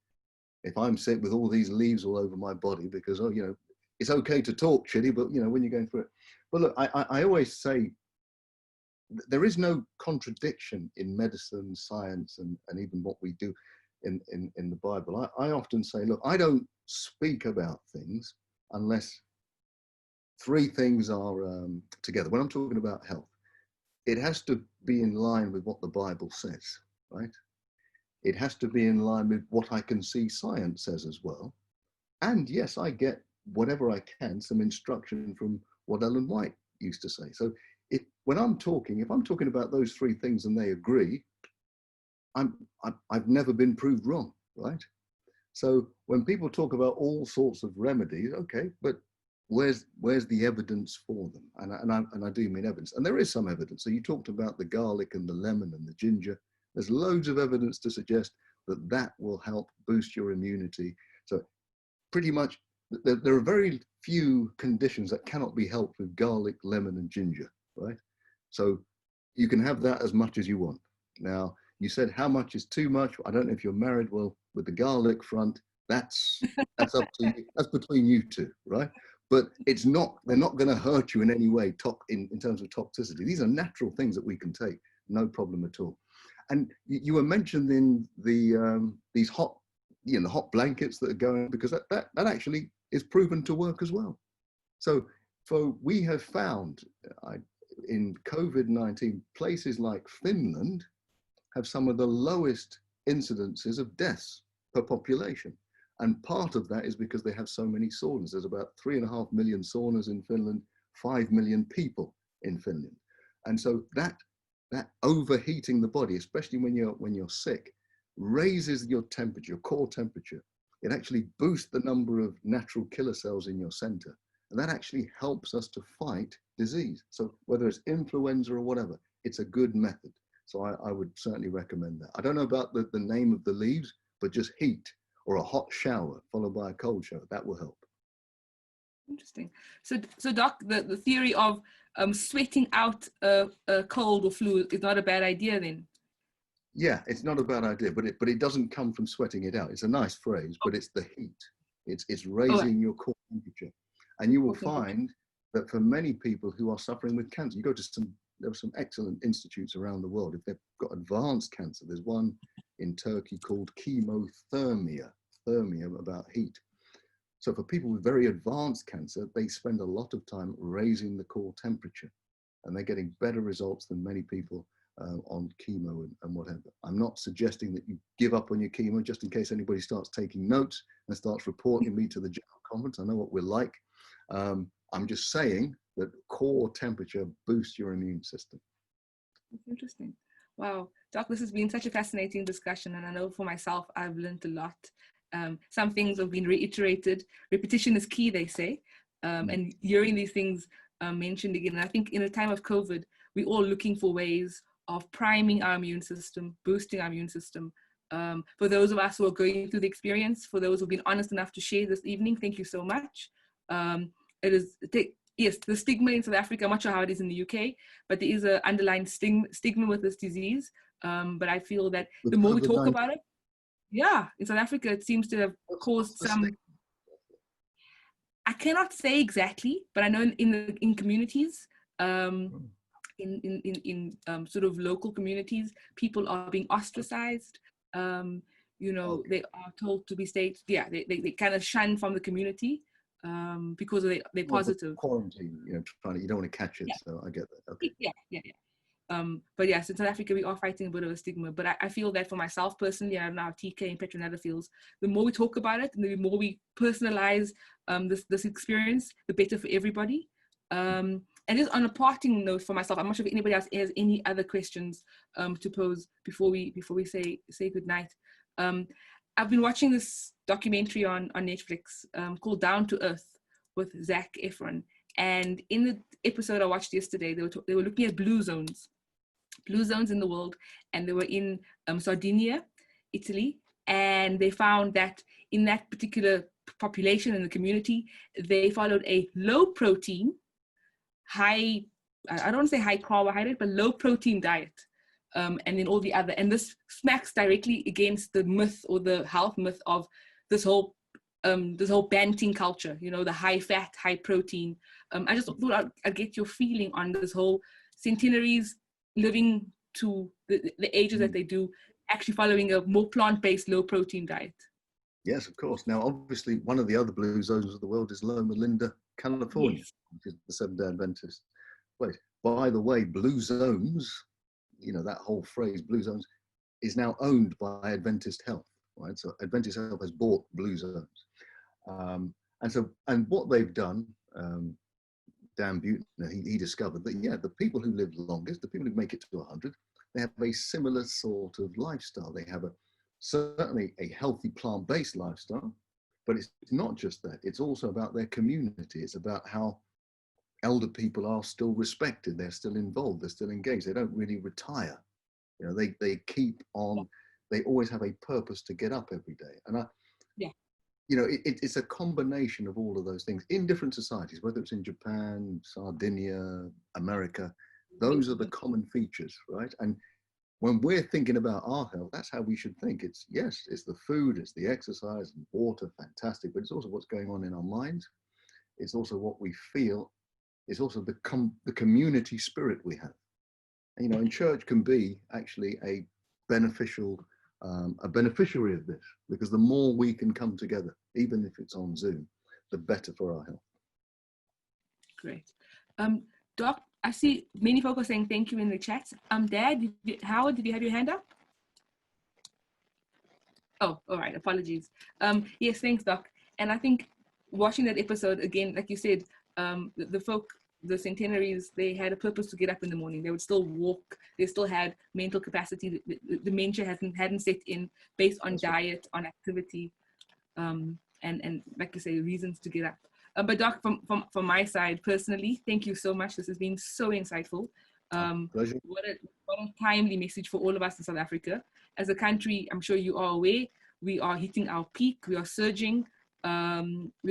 if I'm sick with all these leaves all over my body because, oh, you know, it's okay to talk, Chidi, but, you know, when you're going through it. But look, I always say there is no contradiction in medicine, science, and even what we do in the Bible. I often say, look, I don't speak about things unless three things are together. When I'm talking about health, it has to be in line with what the Bible says, right? It has to be in line with what I can see science says as well. And yes, I get whatever I can, some instruction from what Ellen White used to say. So when I'm talking, if I'm talking about those three things and they agree, I've never been proved wrong, right? So when people talk about all sorts of remedies, okay, but where's the evidence for them? And I do mean evidence, and there is some evidence. So you talked about the garlic and the lemon and the ginger. There's loads of evidence to suggest that that will help boost your immunity. So pretty much, there are very few conditions that cannot be helped with garlic, lemon, and ginger, right? So you can have that as much as you want. Now, you said how much is too much. I don't know if you're married. Well, with the garlic front, that's up to you. That's between you two, right? But it's not, they're not going to hurt you in any way in terms of toxicity. These are natural things that we can take, no problem at all. And you were mentioning these hot, you know, the hot blankets that are going, because that actually is proven to work as well. So we have found in COVID-19, places like Finland have some of the lowest incidences of deaths per population. And part of that is because they have so many saunas. There's about 3.5 million saunas in Finland, 5 million people in Finland. And so that overheating the body, especially when you're sick, raises your temperature, your core temperature. It actually boosts the number of natural killer cells in your center. And that actually helps us to fight disease. So whether it's influenza or whatever, it's a good method. So I would certainly recommend that. I don't know about the name of the leaves, but just heat or a hot shower followed by a cold shower, that will help. Interesting. So Doc, the theory of sweating out a cold or flu is not a bad idea then? Yeah, it's not a bad idea, but it doesn't come from sweating it out. It's a nice phrase, but it's the heat. It's raising your core temperature. And you will find that for many people who are suffering with cancer, you go to there are some excellent institutes around the world. If they've got advanced cancer, there's one in Turkey called chemothermia, about heat. So for people with very advanced cancer, they spend a lot of time raising the core temperature, and they're getting better results than many people on chemo and whatever. I'm not suggesting that you give up on your chemo, just in case anybody starts taking notes and starts reporting me to the general conference. I know what we're like. I'm just saying that core temperature boosts your immune system. That's interesting. Wow, Doc, this has been such a fascinating discussion, and I know for myself, I've learned a lot. Some things have been reiterated. Repetition is key, they say, and hearing these things mentioned again. And I think in a time of COVID, we're all looking for ways of priming our immune system, boosting our immune system. For those of us who are going through the experience, for those who've been honest enough to share this evening, thank you so much. Yes, the stigma in South Africa, I'm not sure how it is in the UK, but there is an underlying stigma with this disease. But I feel that the more we talk about it, yeah, in South Africa, it seems to have caused some, I cannot say exactly, but I know in communities, in sort of local communities, people are being ostracized. You know, they are told to be they kind of shun from the community because they're positive. Quarantine, you know, you don't want to catch it, so I get that. Okay. Yeah. But yes, in South Africa, we are fighting a bit of a stigma. But I feel that for myself personally, I don't know how TK and Petronella feels, the more we talk about it and the more we personalize this experience, the better for everybody. And just on a parting note for myself, I'm not sure if anybody else has any other questions to pose before we say goodnight. I've been watching this documentary on Netflix called Down to Earth with Zac Efron. And in the episode I watched yesterday, they were looking at blue zones in the world, and they were in Sardinia, Italy, and they found that in that particular population in the community, they followed a low protein, high, I don't want to say high carbohydrate, but low protein diet. And then all the other, and this smacks directly against the myth or the health myth of this whole banting culture, you know, the high fat, high protein. I just thought I'd get your feeling on this whole centenaries living to the ages that they do, actually following a more plant-based, low protein diet. Yes, of course. Now, obviously, one of the other blue zones of the world is Loma Linda, California, Yes. which is the Seventh-day Adventist place. By the way, blue zones, you know, that whole phrase, blue zones, is now owned by Adventist Health, right? So Adventist Health has bought blue zones. And what they've done, Dan Buettner, he discovered that, yeah, the people who live longest, the people who make it to 100, they have a similar sort of lifestyle. They have certainly a healthy plant-based lifestyle, but it's not just that. It's also about their community. It's about how elder people are still respected. They're still involved. They're still engaged. They don't really retire. You know, they keep on. They always have a purpose to get up every day. And you know, it's a combination of all of those things in different societies, whether it's in Japan, Sardinia, America. Those are the common features, right? And when we're thinking about our health, that's how we should think. It's the food, it's the exercise and water, fantastic, but it's also what's going on in our minds. It's also what we feel. It's also the community spirit we have. And, you know, and church can be actually a beneficiary of this, because the more we can come together, even if it's on Zoom, the better for our health. Great. Doc, I see many folks are saying thank you in the chat. Dad, Howard, did you have your hand up? Oh, all right, apologies. Yes, thanks, Doc. And I think watching that episode, again, like you said, the centenaries, they had a purpose to get up in the morning. They would still walk. They still had mental capacity. The dementia hadn't set in based on diet, on activity, and like you say, reasons to get up. But Doc, from my side personally, thank you so much. This has been so insightful. Pleasure. What a timely message for all of us in South Africa. As a country, I'm sure you are aware, we are hitting our peak. We are surging. We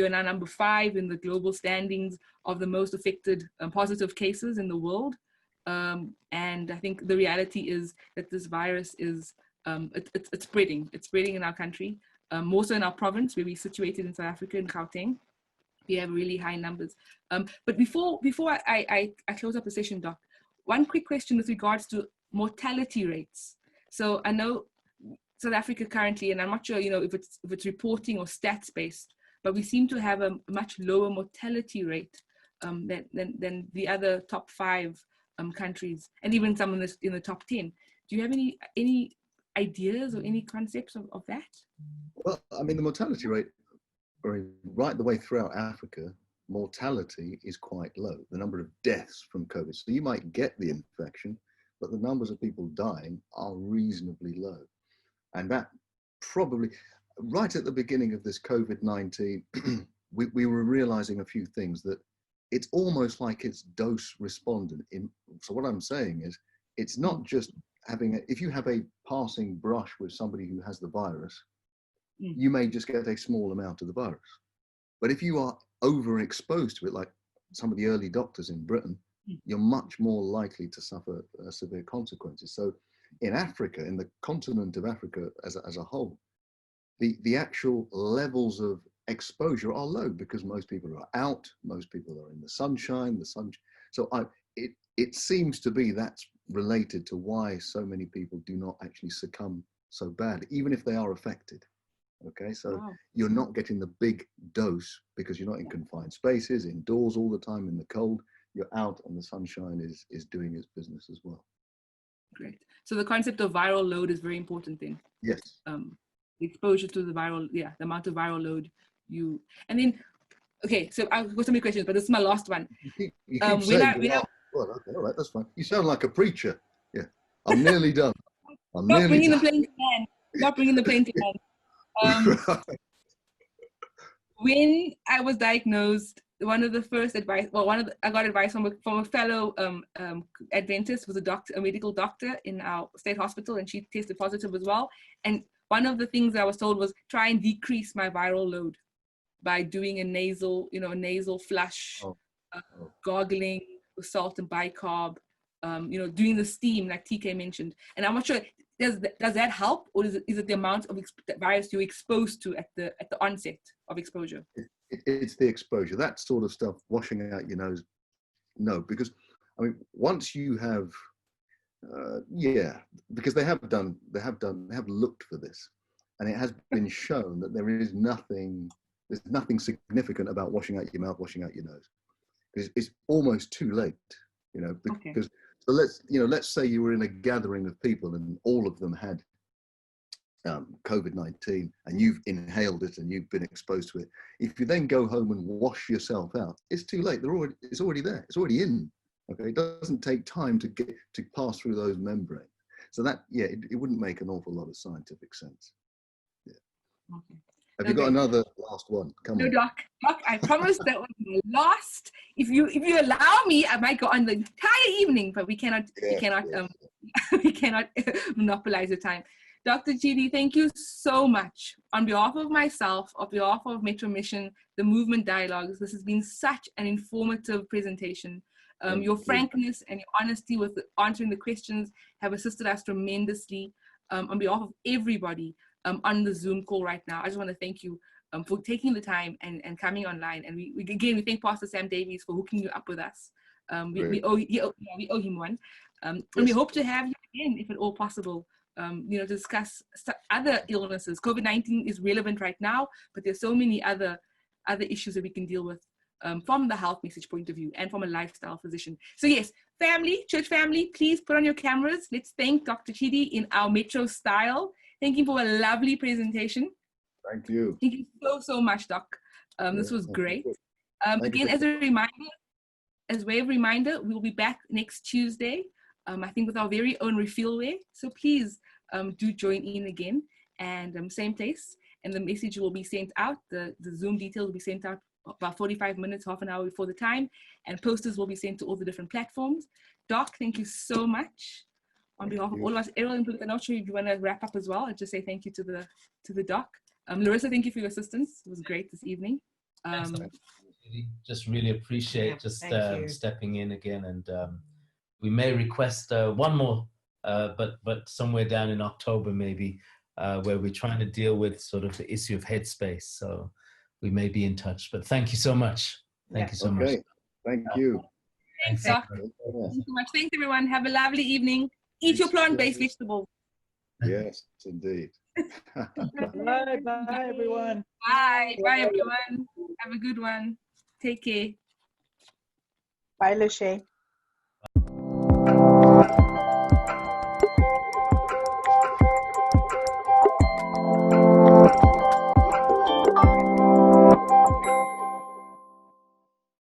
are now number 5 in the global standings of the most affected positive cases in the world. And I think the reality is that this virus is it's spreading. It's spreading in our country, more so in our province where we're situated in South Africa, in Gauteng. We have really high numbers. But before I close up the session, Doc, one quick question with regards to mortality rates. So I know South Africa currently, and I'm not sure, you know, if it's reporting or stats based, but we seem to have a much lower mortality rate than the other top 5 countries, and even some in the top 10. Do you have any ideas or any concepts of that? Well, I mean, the mortality rate, right the way throughout Africa, mortality is quite low. The number of deaths from COVID. So you might get the infection, but the numbers of people dying are reasonably low. And that probably, right at the beginning of this COVID-19, we were realizing a few things, that it's almost like it's dose respondent. So what I'm saying is, it's not just if you have a passing brush with somebody who has the virus, you may just get a small amount of the virus. But if you are overexposed to it, like some of the early doctors in Britain, you're much more likely to suffer severe consequences. So in Africa, in the continent of Africa as a whole, the actual levels of exposure are low because most people are out, most people are in the sunshine, So it seems to be that's related to why so many people do not actually succumb so badly, even if they are affected. Okay, so you're not getting the big dose because you're not in confined spaces, indoors all the time in the cold. You're out and the sunshine is doing its business as well. Great. So the concept of viral load is very important then. Yes. The exposure to the the amount of viral load and then, okay, so I've got so many questions, but this is my last one. You keep saying, well, okay, all right, that's fine. You sound like a preacher. Yeah, I'm nearly done. Not bringing the plane to land. Not bringing the plane to land. When I was diagnosed, one of the first advice, I got advice from a fellow Adventist, was a medical doctor in our state hospital, and she tested positive as well. And one of the things I was told was try and decrease my viral load. by doing a nasal, nasal flush, gargling with salt and bicarb, doing the steam like TK mentioned. And I'm not sure, does that help, or is it the amount of virus you're exposed to at the onset of exposure? It's the exposure, that sort of stuff, washing out your nose. No, because I mean, once you have, because they have looked for this, and it has been shown that there's nothing significant about washing out your mouth, washing out your nose. It's almost too late, because so let's say you were in a gathering of people and all of them had COVID-19 and you've inhaled it and you've been exposed to it. If you then go home and wash yourself out, it's too late. It's already there. It's already in. Okay, it doesn't take time to pass through those membranes. So that, it wouldn't make an awful lot of scientific sense. Yeah. Okay. Have you got another last one? Come on. No, Doc, I promise that was my last. If you allow me, I might go on the entire evening, but we cannot monopolize the time. Dr. Chidi, thank you so much. On behalf of myself, on behalf of Metro Mission, the Movement Dialogues, this has been such an informative presentation. Your frankness and your honesty with answering the questions have assisted us tremendously. On behalf of everybody on the Zoom call right now, I just want to thank you for taking the time and coming online. And we thank Pastor Sam Davies for hooking you up with us. We owe him one. And we hope to have you again, if at all possible, to discuss other illnesses. COVID-19 is relevant right now, but there's so many other issues that we can deal with from the health message point of view and from a lifestyle physician. So yes, family, church family, please put on your cameras. Let's thank Dr. Chidi in our Metro style. Thank you for a lovely presentation. Thank you. Thank you so much, Doc. This was great. Again, as a way of reminder, we'll be back next Tuesday, I think with our very own refillware. So please do join in again, and same place. And the message will be sent out. The Zoom details will be sent out about 45 minutes, half an hour before the time, and posters will be sent to all the different platforms. Doc, thank you so much. On behalf of all of us, Errol, I'm not sure if you want to wrap up as well. I'll just say thank you to the doc. Larissa, thank you for your assistance. It was great this evening. Just really appreciate stepping in again, and we may request one more, but somewhere down in October maybe, where we're trying to deal with sort of the issue of headspace. So we may be in touch. But thank you so much. Thank you so much. Thank you. Thanks, Doc. Thank you so much. Thanks, everyone. Have a lovely evening. Eat your plant-based vegetables. Yes, indeed. Bye, everyone. Bye, everyone. Have a good one. Take care. Bye, Lachey.